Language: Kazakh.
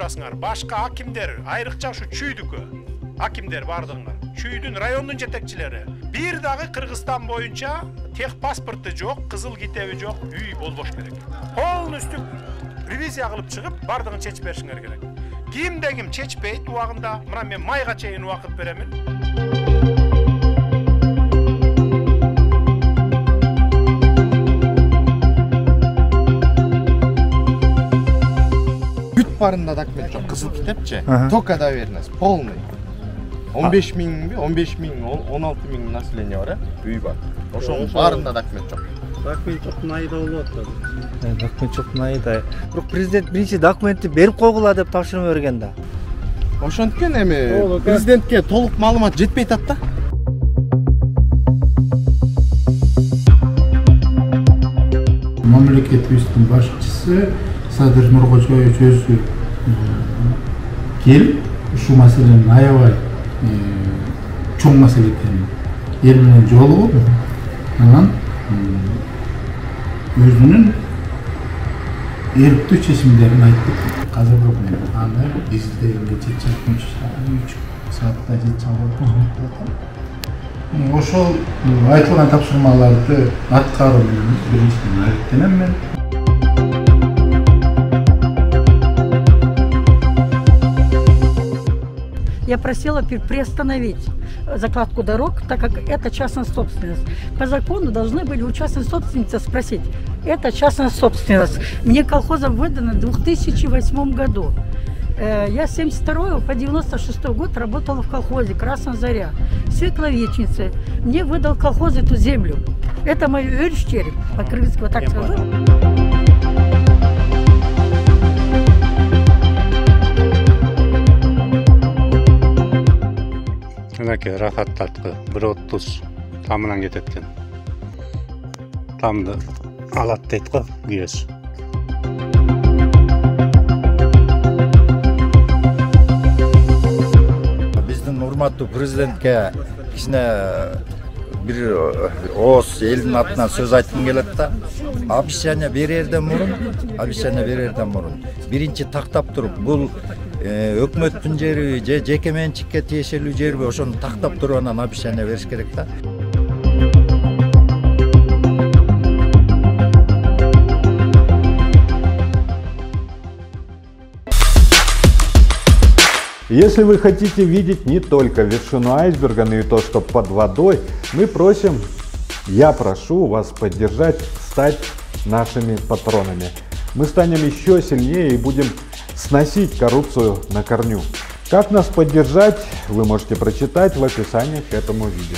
турасыңар. Башка акимдер, айрыкча ушу чүйдүкө акимдер бардыңар. Чүйдүн райондун жетекчилери. Бир дагы Кыргызстан боюнча тех паспорты жок, кызыл китеби жок үй болбош керек. Полностью ревизия кылып чыгып, бардыгын чечип беришиңер керек. Кимде ким чечпейт убагында, мына мен майга чейин убакыт беремин. Бүт барында документ жок, кызыл китепчи, только доверенность, полный. 15 миңби, 15 миң, 16 миң население бар, үй бар. Ошонун барында документ жок. Документ жоктун айда болуп атат. Документ жоктун айда. Бирок президент биринчи документти берип койгула деп тапшырма берген да. Ошондуктан эми президентке толук маалымат жетпей атат да. Мамлекетибиздин башчысы Садыр Нуркожоевич өзү келип ушул маселени аябай чоң маселе экенин эл менен жолугуп, анан өзүнүн эрктүү чечимдерин айтты. Азыр бирок мен аны издегенге 3 саатта жетип алып. Ошол айтылган тапшырмаларды аткаруу менен биринчиден алектенем мен. Я просила приостановить закладку дорог, так как это частная собственность. По закону должны были у частной собственницы спросить, это частная собственность. Мне колхозом выдано в 2008 году. Я с 1972 по 1996 год работала в колхозе «Красная заря», Светловечнице. Мне выдал колхоз эту землю. Это мой череп, по-крымски вот так скажу. Мынакей Рафат тарткы 1.30 тамынан кетет экен. Тамды алат дейт го күйөөсү. Биздин урматтуу президентке кичине бир ооз элдин атынан сөз айткым келет да. Обещание берерден мурун биринчи тактап туруп, бул өкмөттүн жери же жеке менчикке тиешелүү жерби, ошону тактап туруп анан обещание бериш керек да. Если вы хотите видеть не только вершину айсберга, но и то, что под водой, я прошу вас поддержать, стать нашими патронами. Мы станем еще сильнее и будем сносить коррупцию на корню. Как нас поддержать, вы можете прочитать в описании к этому видео.